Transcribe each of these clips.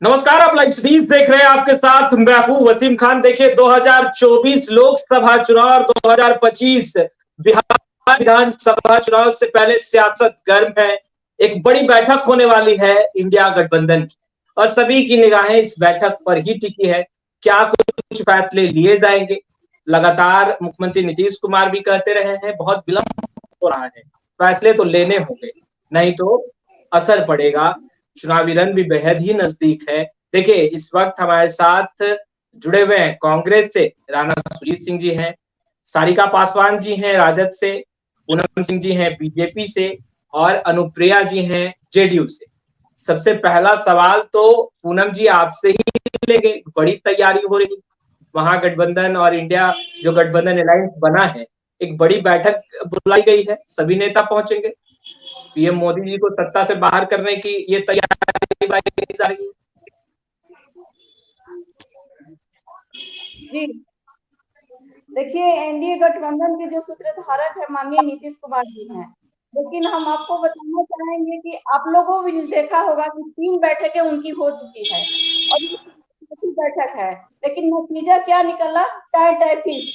नमस्कार, आप live series देख रहे हैं। आपके साथ मैं हूं वसीम खान। देखिए, 2024 लोकसभा चुनाव और 2025 बिहार विधानसभा चुनाव से पहले सियासत गर्म है। एक बड़ी बैठक होने वाली है इंडिया गठबंधन की, और सभी की निगाहें इस बैठक पर ही टिकी है। क्या कुछ फैसले लिए जाएंगे? लगातार मुख्यमंत्री नीतीश कुमार भी कहते रहे हैं बहुत विलंब हो रहा है, फैसले तो लेने होंगे, नहीं तो असर पड़ेगा। चुनावी रण भी बेहद ही नजदीक है। देखिए, इस वक्त हमारे साथ जुड़े हुए हैं कांग्रेस से राणा सुजीत सिंह जी हैं, सारिका पासवान जी हैं राजद से, पूनम सिंह जी हैं बीजेपी से, और अनुप्रिया जी हैं जेडीयू से। सबसे पहला सवाल तो पूनम जी आपसे ही लेंगे। बड़ी तैयारी हो रही, महागठबंधन और इंडिया जो गठबंधन अलायंस बना है, एक बड़ी बैठक बुलाई गई है, सभी नेता पहुंचेंगे। पीएम मोदी जी को सत्ता से बाहर करने की ये तैयारी जा रही है। जी देखिए, एनडीए गठबंधन के जो सूत्रधारक है माननीय नीतीश कुमार जी हैं। लेकिन हम आपको बताना चाहेंगे कि आप लोगों ने देखा होगा कि 3 बैठकें उनकी हो चुकी है और ये चौथी बैठक है, लेकिन नतीजा क्या निकला? Tie fish.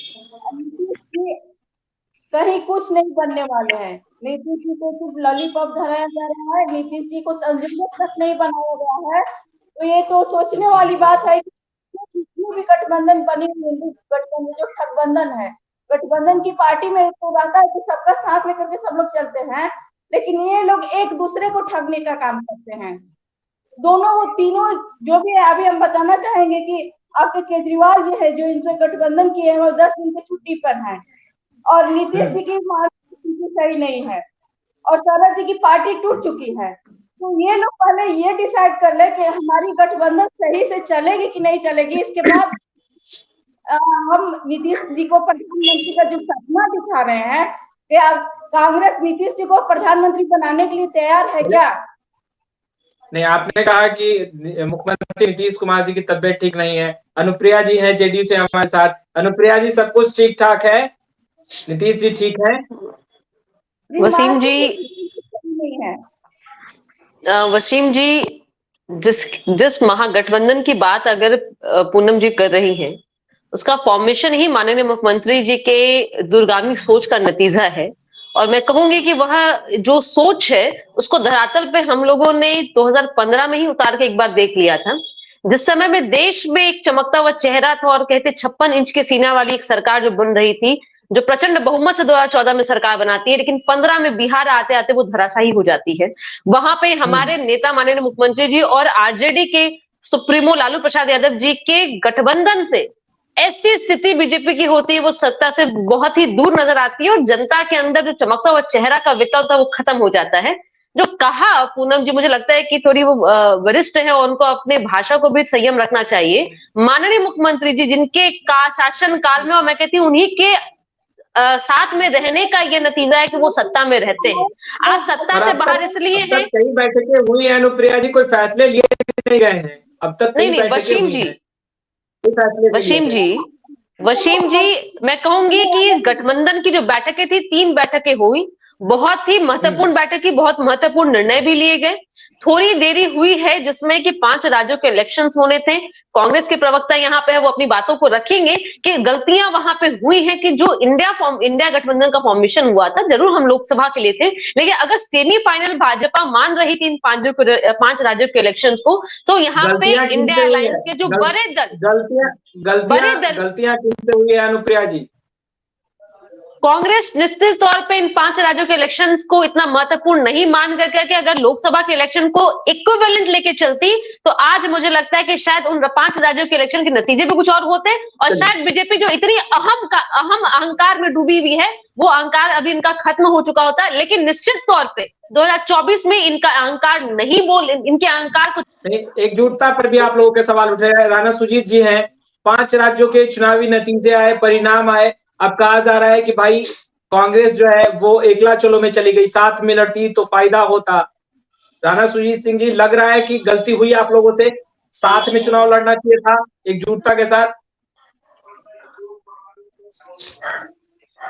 नीतीश जी कहीं कुछ नहीं बनने वाले हैं। नीतीश जी को सिर्फ लॉलीपॉप धराया जा रहा है, नीतीश जी को संयोजक तक नहीं बनाया गया है। तो ये तो सोचने वाली बात है कि जितनी भी गठबंधन बनी हुई गठबंधन जो ठगबंधन है, गठबंधन की पार्टी में तो रहता है कि सबका साथ लेकर के सब लोग चलते हैं, लेकिन ये लोग एक दूसरे को ठगने का काम करते हैं। दोनों तीनों जो भी है, अभी हम बताना चाहेंगे कि आपके केजरीवाल जी है जो इनसे गठबंधन किए हैं, वो 10 दिन की छुट्टी पर है, और नीतीश जी की मानसिक सही नहीं है, और शरद जी की पार्टी टूट चुकी है। तो ये लोग पहले ये डिसाइड कर ले कि हमारी गठबंधन सही से चलेगी कि नहीं चलेगी। इसके बाद हम नीतीश जी को प्रधानमंत्री का जो सपना दिखा रहे हैं, क्या कांग्रेस नीतीश जी को प्रधानमंत्री बनाने के लिए तैयार है क्या? नहीं, आपने कहा कि मुख्यमंत्री नीतीश कुमार जी की तबीयत ठीक नहीं है। अनुप्रिया जी हैं जेडीयू से हमारे साथ। अनुप्रिया जी, सब कुछ ठीक ठाक है? नीतीश जी ठीक है? वसीम जी, नहीं है। वसीम जी, जिस जिस महागठबंधन की बात अगर पूनम जी कर रही हैं, उसका फॉर्मेशन ही माननीय मुख्यमंत्री जी के दूरगामी सोच का नतीजा है। और मैं कहूंगी कि वह जो सोच है उसको धरातल पे हम लोगों ने 2015 में ही उतार के एक बार देख लिया था, जिस समय में देश में एक चमकता हुआ चेहरा था और कहते 56 इंच के सीना वाली एक सरकार जो बन रही थी, जो प्रचंड बहुमत से 2014 में सरकार बनाती है, लेकिन 15 में बिहार आते आते वो धराशायी हो जाती है। वहां पे हमारे नेता माननीय मुख्यमंत्री जी और आरजेडी के सुप्रीमो लालू प्रसाद यादव जी के गठबंधन से ऐसी स्थिति बीजेपी की होती है, वो सत्ता से बहुत ही दूर नजर आती है और जनता के अंदर जो चमकता हुआ चेहरा का विकल्प था वो खत्म हो जाता है। जो कहा पूनम जी, मुझे लगता है कि थोड़ी वो वरिष्ठ है और उनको अपने भाषा को भी संयम रखना चाहिए। माननीय मुख्यमंत्री जी जिनके शासन काल में, और मैं कहती हूँ उन्हीं के साथ में रहने का ये नतीजा है कि वो सत्ता में रहते हैं। आज सत्ता से बाहर इसलिए है। कई बैठकें हुई हैं अनुप्रिया जी, कोई फैसले लिए नहीं गए हैं अब तक? कई नहीं, बैठकें वसीम हुई जी, हैं, कोई फैसले नहीं लिए वसीम गए। जी, वसीम जी, मैं कहूंगी कि गठबंधन की जो बैठकें थी, 3 बैठकें हुई, बहुत ही महत्वपूर्ण बैठक की, बहुत महत्वपूर्ण निर्णय भी लिए गए। थोड़ी देरी हुई है जिसमें कि 5 राज्यों के इलेक्शंस होने थे। कांग्रेस के प्रवक्ता यहाँ पे है, वो अपनी बातों को रखेंगे कि गलतियां वहां पे हुई हैं कि जो इंडिया गठबंधन का फॉर्मेशन हुआ था, जरूर हम लोकसभा के लिए थे, लेकिन अगर सेमीफाइनल भाजपा मान रही थी इन 5 राज्यों के इलेक्शन को, तो यहाँ पे इंडिया अलायंस के जो बड़े दल गलतियां किनसे हुई है अनुप्रिया जी? कांग्रेस निश्चित तौर पे इन 5 राज्यों के इलेक्शंस को इतना महत्वपूर्ण नहीं मान करके कि अगर लोकसभा के इलेक्शन को इक्विवेलेंट लेके चलती तो आज मुझे लगता है कि शायद उन 5 राज्यों के इलेक्शन के नतीजे भी कुछ और होते, और शायद बीजेपी जो इतनी अहम अहंकार में डूबी हुई है, वो अहंकार अभी इनका खत्म हो चुका होता है। लेकिन निश्चित तौर पे 2024 में इनका अहंकार इनके अहंकार को एकजुटता पर भी आप लोगों के सवाल उठ रहे हैं। राणा सुजीत जी हैं, 5 राज्यों के चुनावी नतीजे आए, परिणाम आए, अब कहा जा रहा है कि भाई कांग्रेस जो है वो एकला चलो में चली गई, साथ में लड़ती तो फायदा होता। राणा सुजीत सिंह जी, लग रहा है कि गलती हुई आप लोगों से, साथ में चुनाव लड़ना चाहिए था एकजुटता के साथ।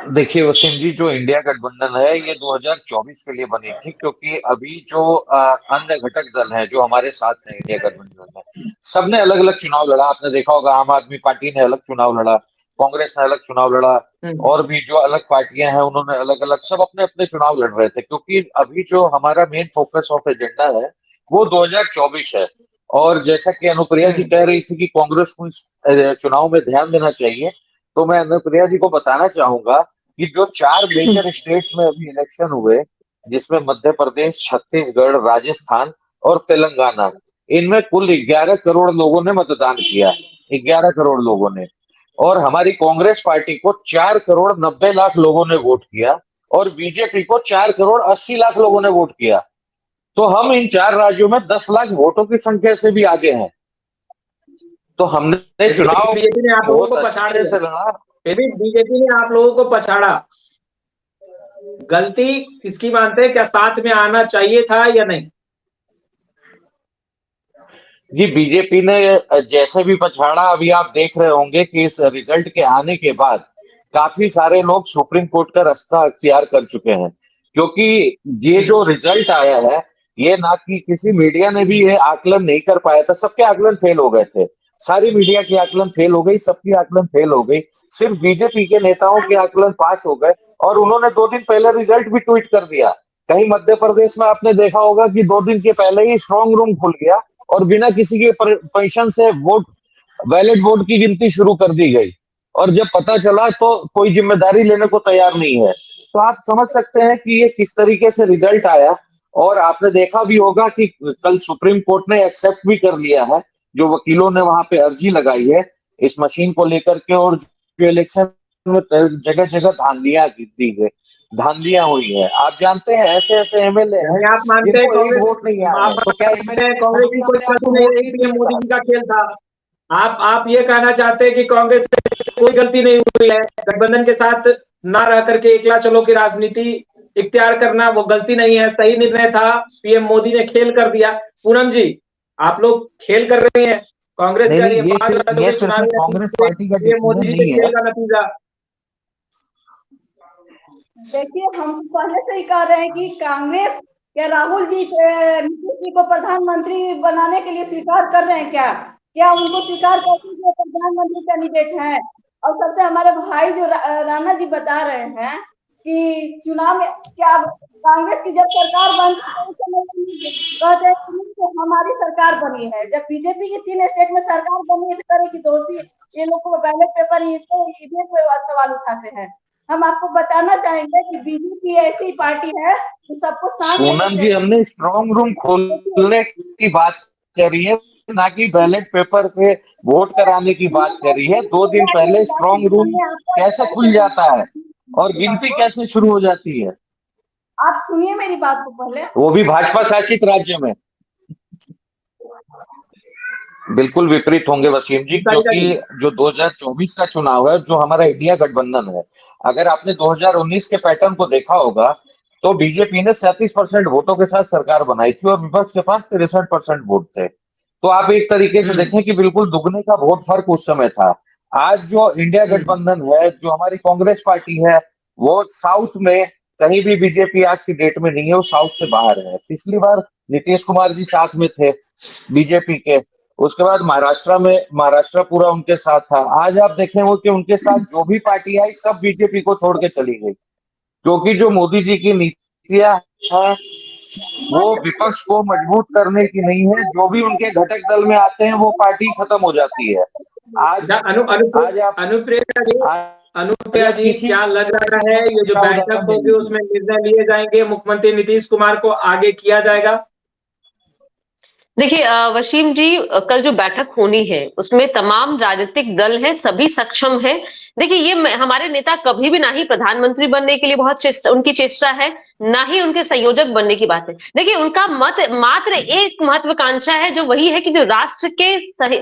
देखिए वसीम जी, जो इंडिया गठबंधन है ये 2024 के लिए बनी थी, क्योंकि अभी जो अन्य घटक दल हैं जो हमारे साथ हैं इंडिया गठबंधन में, सबने अलग अलग चुनाव लड़ा। आपने देखा होगा आम आदमी पार्टी ने अलग चुनाव लड़ा, कांग्रेस ने अलग चुनाव लड़ा, और भी जो अलग पार्टियां हैं उन्होंने अलग अलग सब अपने अपने चुनाव लड़ रहे थे, क्योंकि अभी जो हमारा मेन फोकस ऑफ एजेंडा है वो 2024 है। और जैसा कि अनुप्रिया जी कह रही थी कि कांग्रेस को इस चुनाव में ध्यान देना चाहिए, तो मैं अनुप्रिया जी को बताना चाहूंगा कि जो 4 मेजर स्टेट्स में अभी इलेक्शन हुए, जिसमें मध्य प्रदेश, छत्तीसगढ़, राजस्थान और तेलंगाना, इनमें कुल 11 करोड़ लोगों ने मतदान किया, 11 करोड़ लोगों ने। और हमारी कांग्रेस पार्टी को 4 करोड़ 90 लाख लोगों ने वोट किया, और बीजेपी को 4 करोड़ 80 लाख लोगों ने वोट किया। तो हम इन 4 राज्यों में 10 लाख वोटों की संख्या से भी आगे हैं। तो हमने चुनाव बीजेपी ने आप लोगों को पछाड़ अच्छे से लड़ा। फिर भी बीजेपी ने आप लोगों को पछाड़ा, गलती किसकी मानते हैं? क्या साथ में आना चाहिए था या नहीं? जी, बीजेपी ने जैसे भी पछाड़ा, अभी आप देख रहे होंगे कि इस रिजल्ट के आने के बाद काफी सारे लोग सुप्रीम कोर्ट का रास्ता अख्तियार कर चुके हैं, क्योंकि ये जो रिजल्ट आया है, ये ना कि किसी मीडिया ने भी ये आकलन नहीं कर पाया था, सबके आकलन फेल हो गए थे। सारी मीडिया की आकलन फेल हो गई, सबकी आकलन फेल हो गई, सिर्फ बीजेपी के नेताओं के आकलन पास हो गए। और उन्होंने 2 दिन पहले रिजल्ट भी ट्वीट कर दिया। कहीं मध्य प्रदेश में आपने देखा होगा कि 2 दिन के पहले ही स्ट्रांग रूम खुल गया और बिना किसी के परमिशन से वैलिड वोट की गिनती शुरू कर दी गई। और जब पता चला तो कोई जिम्मेदारी लेने को तैयार नहीं है। तो आप समझ सकते हैं कि ये किस तरीके से रिजल्ट आया। और आपने देखा भी होगा कि कल सुप्रीम कोर्ट ने एक्सेप्ट भी कर लिया है, जो वकीलों ने वहां पे अर्जी लगाई है इस मशीन को लेकर के, और जो इलेक्शन में जगह जगह धांधलियां हुई है। आप जानते हैं ऐसे ऐसे एमएलए हैं आप मानते हैं जिनको एक कांग्रेस, वोट नहीं आया है, तो क्या कांग्रेस की कोई गलती नहीं रही, पीएम मोदी जी का खेल था? आप ये कहना चाहते हैं कि कांग्रेस से कोई गलती नहीं हुई है, गठबंधन के साथ ना रह करके एकला चलो की राजनीति इख्तियार करना वो गलती नहीं है, सही निर्णय था, पीएम मोदी ने खेल कर दिया? पूनम जी, आप लोग खेल कर रहे हैं, कांग्रेस का ये 5 राज्यों के चुनाव कांग्रेस पार्टी का पीएम मोदी जी के खेल का नतीजा। देखिए, हम पहले से ही कह रहे हैं कि कांग्रेस क्या राहुल जी नीतीश जी को प्रधानमंत्री बनाने के लिए स्वीकार कर रहे हैं? क्या उनको स्वीकार करके जो प्रधानमंत्री कैंडिडेट हैं? और सबसे हमारे भाई जो राणा जी बता रहे हैं कि चुनाव में क्या कांग्रेस की जब सरकार बनी कहते हैं कि हमारी सरकार बनी है, जब बीजेपी की 3 स्टेट में सरकार बनी है तो करे कि दोषी ये लोग को बैलेट पेपर इसको ईवीएम पे सवाल उठाते हैं। हम आपको बताना चाहेंगे कि बीजेपी ऐसी पार्टी है जो सबको साथ पूनम जी, हमने स्ट्रांग रूम खोलने की बात करी है, ना कि बैलेट पेपर से वोट कराने की बात करी है। 2 दिन पहले स्ट्रांग रूम कैसे खुल जाता है और गिनती कैसे शुरू हो जाती है? आप सुनिए मेरी बात को पहले। वो भी भाजपा शासित राज्य में। बिल्कुल विपरीत होंगे वसीम जी, क्योंकि जो 2024 का चुनाव है, जो हमारा इंडिया गठबंधन है, अगर आपने 2019 के पैटर्न को देखा होगा तो बीजेपी ने 37% वोटों के साथ सरकार बनाई थी और विपक्ष के पास 63% वोट थे। तो आप एक तरीके से देखें कि बिल्कुल दुगने का वोट फर्क उस समय था। आज जो इंडिया गठबंधन है, जो हमारी कांग्रेस पार्टी है, वो साउथ में कहीं भी बीजेपी आज की डेट में नहीं है, वो साउथ से बाहर है। पिछली बार नीतीश कुमार जी साथ में थे बीजेपी के, उसके बाद महाराष्ट्र पूरा उनके साथ था। आज आप देखें वो कि उनके साथ जो भी पार्टी आई सब बीजेपी को छोड़ के चली गई, क्योंकि जो मोदी जी की नीतियां हैं वो विपक्ष को मजबूत करने की नहीं है। जो भी उनके घटक दल में आते हैं वो पार्टी खत्म हो जाती है। आज अनुप्रिया जी, क्या लग रहा है ये जो बैठक होगी उसमें निर्णय लिए जाएंगे, मुख्यमंत्री नीतीश कुमार को आगे किया जाएगा? देखिए वसीम जी, कल जो बैठक होनी है उसमें तमाम राजनीतिक दल हैं, सभी सक्षम हैं। देखिए ये हमारे नेता कभी भी ना ही प्रधानमंत्री बनने के लिए बहुत उनकी चेष्टा है, ना ही उनके संयोजक बनने की बात है। देखिए उनका मत मात्र एक महत्वाकांक्षा है, जो वही है कि जो राष्ट्र के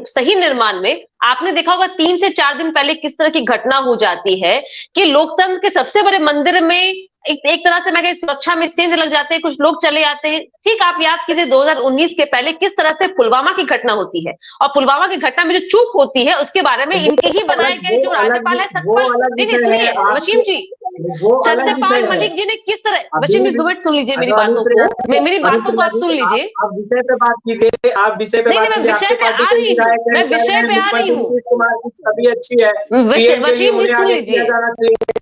सही निर्माण में, आपने देखा होगा 3 से 4 दिन पहले किस तरह की घटना हो जाती है कि लोकतंत्र के सबसे बड़े मंदिर में एक तरह से मैं कहीं सुरक्षा में सेंध लग जाते हैं, कुछ लोग चले जाते हैं। ठीक, आप याद कीजिए 2019 के पहले किस तरह से पुलवामा की घटना होती है, और पुलवामा की घटना में जो चूक होती है उसके बारे में इनके ही बनाए गए जो राज्यपाल है सतपाल, नहीं सुनिए वसीम जी, सत्यपाल मलिक जी ने किस तरह, वसीम जी 2 मिनट सुन लीजिए मेरी बातों को, मेरी बातों को आप सुन लीजिए। आप विषय पे बात कीजिए, आप विषय पे बात कीजिए। मैं विषय पे आ रही हूँ, मैं विषय पे आ रही हूँ। कुमार की छवि अच्छी है, वसीम जी सुन लीजिए,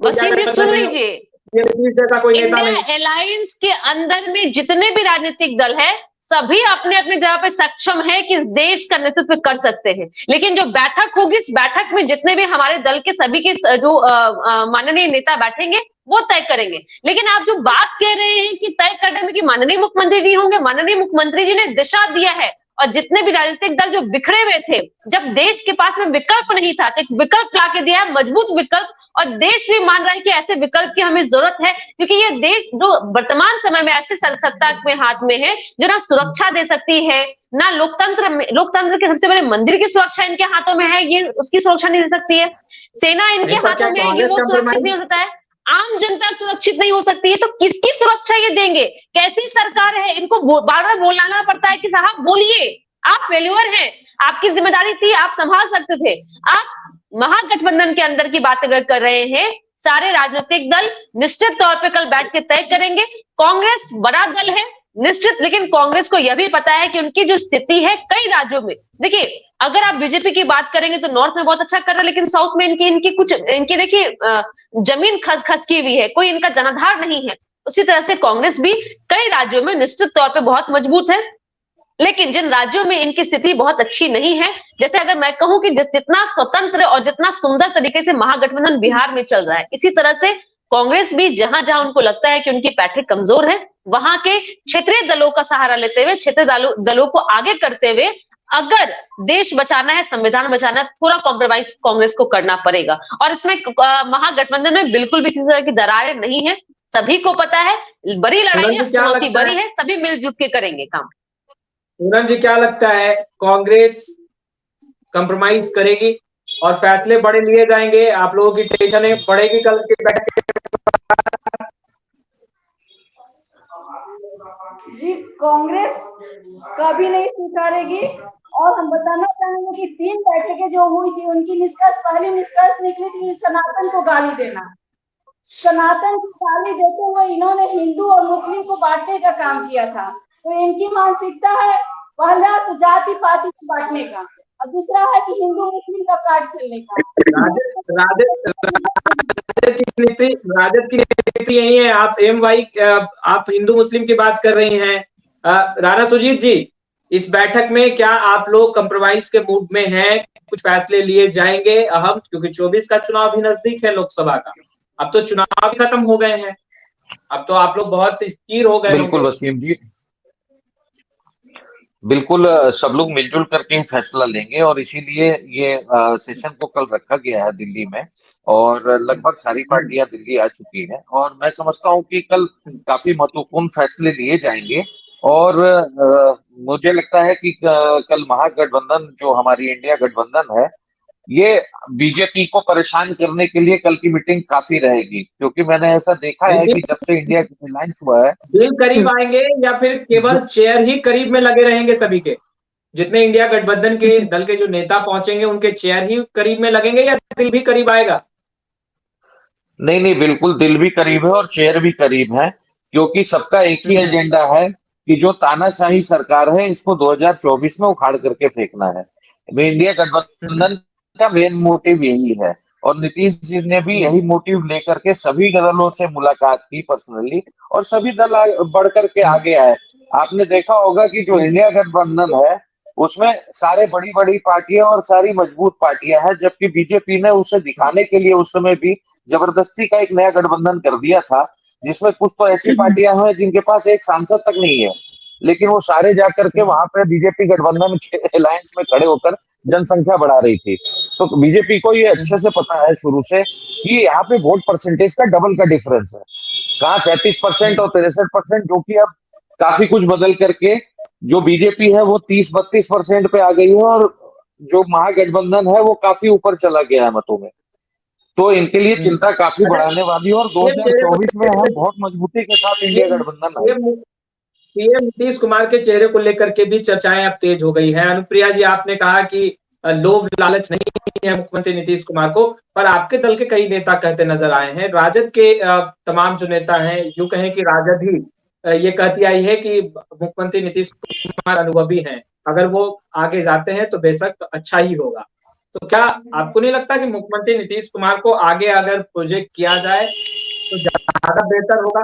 वसीम जी सुन लीजिए। जैसा कोई नेता नहीं। इंडिया अलायंस के अंदर में जितने भी राजनीतिक दल है सभी अपने अपने जगह पे सक्षम है कि इस देश का नेतृत्व कर सकते हैं, लेकिन जो बैठक होगी इस बैठक में जितने भी हमारे दल के सभी के जो माननीय नेता बैठेंगे वो तय करेंगे। लेकिन आप जो बात कह रहे हैं कि तय करने में कि माननीय मुख्यमंत्री जी होंगे, माननीय मुख्यमंत्री जी ने दिशा दिया है, और जितने भी राजनीतिक दल जो बिखरे हुए थे, जब देश के पास में विकल्प नहीं था तो एक विकल्प ला के दिया है, मजबूत विकल्प, और देश भी मान रहा है कि ऐसे विकल्प की हमें जरूरत है, क्योंकि ये देश जो वर्तमान समय में ऐसे सत्ता में हाथ में है जो ना सुरक्षा दे सकती है, ना लोकतंत्र के सबसे बड़े मंदिर की सुरक्षा इनके हाथों में है, ये उसकी सुरक्षा नहीं दे सकती है, सेना इनके हाथों में है, ये वो सुरक्षित नहीं हो सकता है, आम जनता सुरक्षित नहीं हो सकती है, तो किसकी सुरक्षा ये देंगे? कैसी सरकार है? इनको बार बार बोलना पड़ता है कि साहब बोलिए, आप फेल्यूर हैं, आपकी जिम्मेदारी थी, आप संभाल सकते थे। आप महागठबंधन के अंदर की बात अगर कर रहे हैं, सारे राजनीतिक दल निश्चित तौर पे कल बैठ के तय करेंगे। कांग्रेस बड़ा दल है निश्चित, लेकिन कांग्रेस को यह भी पता है कि उनकी जो स्थिति है कई राज्यों में, देखिए अगर आप बीजेपी की बात करेंगे तो नॉर्थ में बहुत अच्छा कर रहा है, लेकिन साउथ में इनकी देखिए जमीन खसकी हुई है, कोई इनका जनाधार नहीं है। उसी तरह से कांग्रेस भी कई राज्यों में निश्चित तौर पे बहुत मजबूत है, लेकिन जिन राज्यों में इनकी स्थिति बहुत अच्छी नहीं है, जैसे अगर मैं कहूं कि जितना स्वतंत्र और जितना सुंदर तरीके से महागठबंधन बिहार में चल रहा है, इसी तरह से कांग्रेस भी जहां जहां उनको लगता है कि उनकी पैठिक कमजोर है, वहां के क्षेत्रीय दलों का सहारा लेते हुए, क्षेत्रीय दलों को आगे करते हुए, अगर देश बचाना है, संविधान बचाना है, थोड़ा कॉम्प्रोमाइज कांग्रेस को करना पड़ेगा। और इसमें महागठबंधन में बिल्कुल भी किसी तरह की दरारें नहीं है, सभी को पता है बड़ी लड़ाई है, चुनौती बड़ी है, सभी मिलजुल के करेंगे काम। पूनम जी क्या लगता है, कांग्रेस कंप्रोमाइज करेगी और फैसले बड़े लिए जाएंगे? आप लोगों की टेंशन बढ़ेगी कल की बैठक? जी कांग्रेस कभी नहीं स्वीकारेगी, और हम बताना चाहेंगे कि 3 बैठकें जो हुई थी उनकी पहली निष्कर्ष निकली थी सनातन को गाली देना। सनातन को गाली देते हुए इन्होंने हिंदू और मुस्लिम को बांटने का काम किया था। तो इनकी मानसिकता है पहला तो जाति पाति को बांटने का, और दूसरा है कि हिंदू मुस्लिम का कार्ड खेलने का। राजद की नीति यही है। आप हिंदू मुस्लिम की बात कर रही हैं। राणा सुजीत जी, इस बैठक में क्या आप लोग कंप्रोमाइज के मूड में हैं? कुछ फैसले लिए जाएंगे अहम, क्योंकि 24 का चुनाव भी नजदीक है लोकसभा का, अब तो चुनाव भी खत्म हो गए हैं, अब तो आप लोग बहुत स्थिर हो गए। बिल्कुल वसीम जी, बिल्कुल सब लोग मिलजुल करके फैसला लेंगे, और इसीलिए ये सेशन को कल रखा गया है दिल्ली में, और लगभग सारी पार्टियां दिल्ली आ चुकी हैं, और मैं समझता हूं कि कल काफी महत्वपूर्ण फैसले लिए जाएंगे। और मुझे लगता है कि कल महागठबंधन जो हमारी इंडिया गठबंधन है, ये बीजेपी को परेशान करने के लिए कल की मीटिंग काफी रहेगी, क्योंकि मैंने ऐसा देखा है कि जब से इंडिया अलायंस हुआ है, दिल करीब आएंगे या फिर केवल चेयर ही करीब में लगे रहेंगे? सभी के जितने इंडिया गठबंधन के दल के जो नेता पहुंचेंगे उनके चेयर ही करीब में लगेंगे, या दिल भी करीब आएगा? नहीं नहीं, बिल्कुल दिल भी करीब है और चेयर भी करीब है, क्योंकि सबका एक ही एजेंडा है कि जो तानाशाही सरकार है इसको 2024 में उखाड़ करके फेंकना है। इंडिया गठबंधन का मेन मोटिव यही है, और नीतीश जी ने भी यही मोटिव लेकर के सभी दलों से मुलाकात की पर्सनली, और सभी दल बढ़ करके आगे आए। आपने देखा होगा कि जो इंडिया गठबंधन है उसमें सारे बड़ी बड़ी पार्टियां और सारी मजबूत पार्टियां हैं, जबकि बीजेपी ने उसे दिखाने के लिए उस समय भी जबरदस्ती का एक नया गठबंधन कर दिया था, जिसमें कुछ तो ऐसी पार्टियां हैं जिनके पास एक सांसद तक नहीं है, लेकिन वो सारे जाकर के वहां पे बीजेपी गठबंधन के अलायंस में खड़े होकर जनसंख्या बढ़ा रही थी। तो बीजेपी को ये अच्छे से पता है शुरू से कि यहाँ पे वोट परसेंटेज का डबल का डिफरेंस है, कहाँ 37% और 63%, जो कि अब काफी कुछ बदल करके जो बीजेपी है वो 30-32% पे आ गई है, और जो महागठबंधन है वो काफी ऊपर चला गया है मतों में। तो इनके लिए चिंता काफी बढ़ाने वाली है। और 2024 में हम बहुत मजबूती के साथ इंडिया गठबंधन है। सीएम नीतीश कुमार के चेहरे को लेकर के भी चर्चाएं अब तेज हो गई हैं। अनुप्रिया जी, आपने कहा कि लोभ लालच नहीं है मुख्यमंत्री नीतीश कुमार को, पर आपके दल के कई नेता कहते नजर आए हैं। राजद के तमाम जो नेता हैं, यूं कहें कि राजद ही ये कहती आई है कि मुख्यमंत्री नीतीश कुमार अनुभवी हैं, अगर वो आगे जाते हैं तो बेशक अच्छा ही होगा। तो क्या आपको नहीं लगता कि मुख्यमंत्री नीतीश कुमार को आगे अगर प्रोजेक्ट किया जाए तो ज्यादा बेहतर होगा?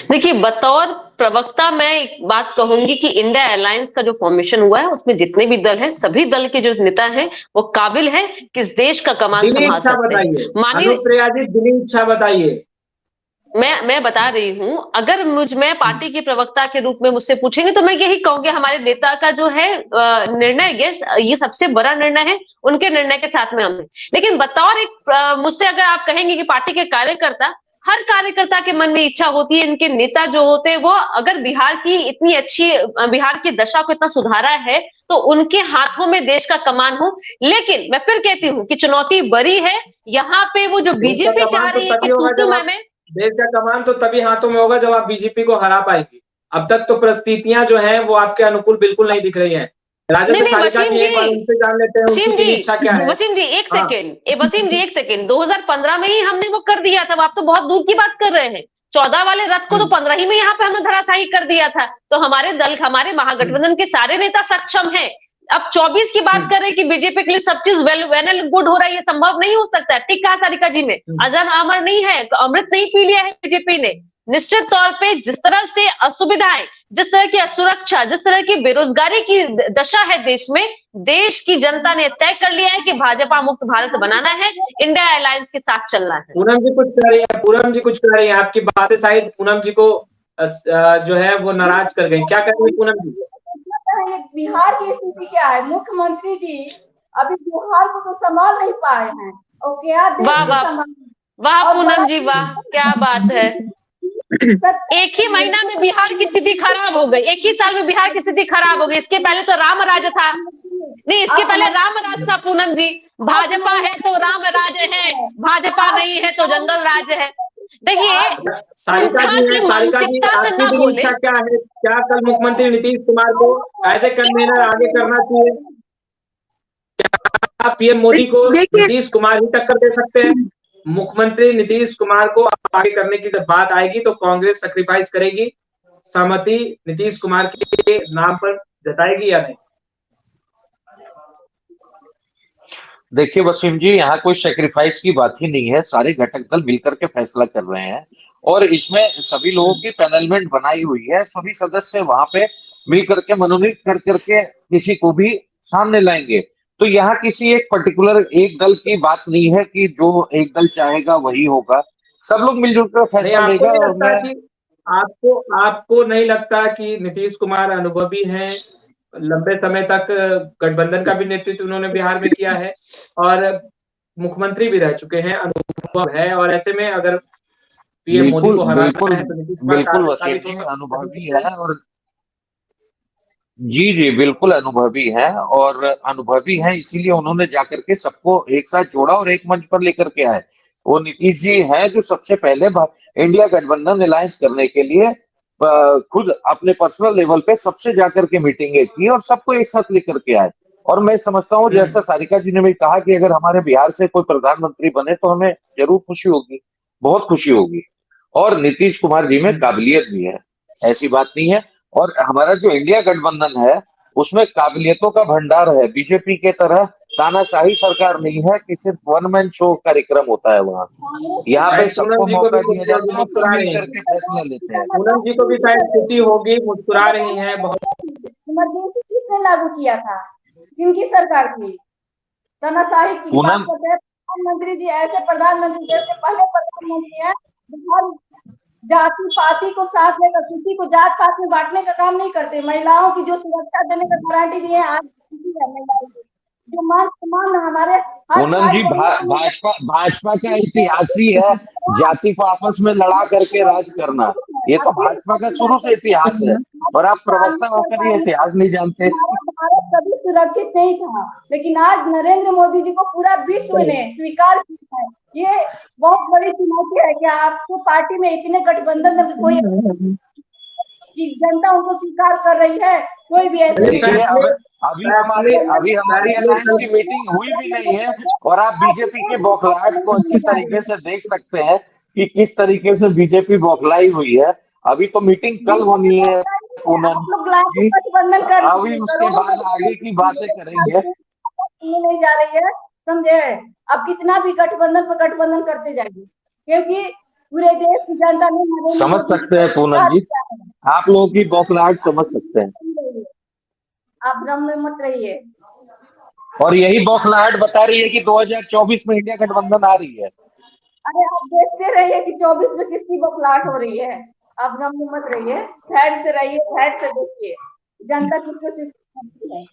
देखिए, बतौर प्रवक्ता मैं एक बात कहूंगी कि इंडिया अलायंस का जो फॉर्मेशन हुआ है उसमें जितने भी दल हैं, सभी दल के जो नेता हैं वो काबिल है कि इस देश का कमान संभाल सकते हैं। माननीय अनुप्रिया जी, दिली इच्छा बताइए। मैं बता रही हूं, अगर मैं पार्टी के प्रवक्ता के रूप में मुझसे पूछेंगे तो मैं यही कहूंगी, हमारे नेता का जो है निर्णय, ये सबसे बड़ा निर्णय है, उनके निर्णय के साथ में हम हैं। लेकिन बतौर एक मुझसे अगर आप कहेंगे कि पार्टी के कार्यकर्ता, हर कार्यकर्ता के मन में इच्छा होती है, इनके नेता जो होते हैं वो अगर बिहार की इतनी अच्छी, बिहार की दशा को इतना सुधारा है तो उनके हाथों में देश का कमान हो। लेकिन मैं फिर कहती हूँ कि चुनौती बड़ी है यहाँ पे। वो जो बीजेपी चाह रही है कि देश का कमान तो तभी हाथों में होगा जब आप बीजेपी को हरा पाएंगे। अब तक तो परिस्थितियां जो हैं वो आपके अनुकूल बिल्कुल नहीं दिख रही हैं। वसीम जी, एक सेकेंड 2015 में ही हमने वो कर दिया था। आप तो बहुत दूर की बात कर रहे हैं। 14 वाले रथ को तो 15 ही में यहाँ पे हमने धराशायी कर दिया था। तो हमारे दल, हमारे महागठबंधन के सारे नेता सक्षम हैं। अब 24 की बात कर रहे हैं कि बीजेपी के लिए सब चीज वेल एंड गुड हो रहा है, ये संभव नहीं हो सकता है। ठीक कहा सारिका जी ने, अजर अमर नहीं है, अमृत नहीं पी लिया है बीजेपी ने। निश्चित तौर पे जिस तरह से असुविधाएं, जिस तरह की असुरक्षा, जिस तरह की बेरोजगारी की दशा है देश में, देश की जनता ने तय कर लिया है कि भाजपा मुक्त भारत बनाना है, इंडिया अलायंस के साथ चलना है। पूनम जी कुछ कह रही है, आपकी बातें शायद पूनम जी को जो है वो नाराज कर गई। क्या कह रही है पूनम जी? बिहार की स्थिति क्या है? मुख्यमंत्री जी अभी बिहार को तो संभाल नहीं पाए हैं और क्या वाह पूनम जी, वाह, क्या बात है। एक ही महीना में बिहार की स्थिति खराब हो गई, एक ही साल में बिहार की स्थिति खराब हो गई। इसके पहले तो राम राज था, नहीं, इसके पहले राम राज था पूनम जी। भाजपा है तो राम राज है, भाजपा नहीं है तो जंगल राज है। देखिए सारिका जी, आपकी इच्छा क्या है? क्या कल मुख्यमंत्री नीतीश कुमार को एज ए कन्वीनर आगे करना चाहिए? क्या पीएम मोदी को नीतीश कुमार ही टक्कर दे सकते हैं? मुख्यमंत्री नीतीश कुमार को आगे करने की जब बात आएगी तो कांग्रेस सैक्रिफाइस करेगी, सहमति नीतीश कुमार के नाम पर जताएगी या नहीं? देखिए वसीम जी, यहाँ कोई सेक्रीफाइस की बात ही नहीं है। सारे घटक दल मिलकर के फैसला कर रहे हैं और इसमें सभी लोगों की पैनलमेंट बनाई हुई है। सभी सदस्य वहां पे मिलकर के मनोनीत कर करके किसी को भी सामने लाएंगे। तो यहाँ किसी एक पर्टिकुलर एक दल की बात नहीं है कि जो एक दल चाहेगा वही होगा। सब लोग मिलजुल कर फैसला लेगा। आपको नहीं लगता कि नीतीश कुमार अनुभवी हैं? लंबे समय तक गठबंधन का भी नेतृत्व उन्होंने बिहार में किया है और मुख्यमंत्री भी रह चुके हैं, अनुभव है। और ऐसे में अगर पीएम मोदी को हराना है तो नीतीश कुमार बिल्कुल वसीम जी अनुभवी है। और जी बिल्कुल अनुभवी है और अनुभवी है, इसीलिए उन्होंने जाकर के सबको एक साथ जोड़ा और एक मंच पर लेकर के आए। वो नीतीश जी हैं जो सबसे पहले इंडिया गठबंधन अलायंस करने के लिए खुद अपने पर्सनल लेवल पे सबसे जाकर के मीटिंगें की और सबको एक साथ लेकर के आए। और मैं समझता हूँ, जैसा सारिका जी ने भी कहा, कि अगर हमारे बिहार से कोई प्रधानमंत्री बने तो हमें जरूर खुशी होगी, बहुत खुशी होगी। और नीतीश कुमार जी में काबिलियत भी है, ऐसी बात नहीं है। और हमारा जो इंडिया गठबंधन है उसमें काबिलियतों का भंडार है। बीजेपी के तरह तानाशाही सरकार नहीं है कि सिर्फ वन मैन शो कार्यक्रम होता है वहाँ। यहाँ पे सबको मौका दिया जाता है, सब मिल करके फैसला लेते हैं। पूनम जी को भी शायद छुट्टी होगी, मुस्कुरा रही हैं बहुत। इमरजेंसी किसने लागू किया था? किनकी सरकार की? तानाशाही की बात करते हैं। प्रधानमंत्री जी ऐसे प्रधानमंत्री जैसे पहले प्रधानमंत्री है, जाति पाति को साथ लेकर किसी को जात पात में बांटने का काम नहीं करते। महिलाओं की जो सुरक्षा देने का गारंटी दिए आज जो मान सम्मान हमारे पूनम जी, भाजपा का इतिहास ही है जाति को आपस में लड़ा करके राज करना। ये तो भाजपा का शुरू से इतिहास है और आप प्रवक्ता होकर ये इतिहास नहीं जानते। भारत कभी सुरक्षित नहीं था, लेकिन आज नरेंद्र मोदी जी को पूरा विश्व ने स्वीकार किया है। ये बहुत बड़ी चुनौती है कि आपके पार्टी में इतने गठबंधन में कोई कि जनता उनको स्वीकार कर रही है, कोई भी ऐसे देखिए अभी हमारी अलायंस की मीटिंग हुई भी नहीं है और आप बीजेपी के बौखलाहट को अच्छी तरीके से देख सकते हैं कि किस तरीके से बीजेपी बौखलाई हुई है। अभी तो मीटिंग कल होनी है पूनम जी, अभी उसके बाद आगे की बातें करेंगे। नहीं जा रही है, समझे। अब कितना भी गठबंधन पर गठबंधन करते जाएंगे, क्योंकि पूरे देश की जनता ने समझ सकते हैं पूनम जी, आप लोगों की बौखलाहट समझ सकते हैं। आप भ्रम में मत रहिए। और यही बौखलाहट बता रही है कि 2024 में इंडिया गठबंधन आ रही है। अरे आप देखते रहिए कि 24 में किसकी बौखलाहट हो रही है। आप भ्रम में मत रहिए, धैर्य से रहिए, धैर्य से देखिए जनता किसको स्वीकार करती है।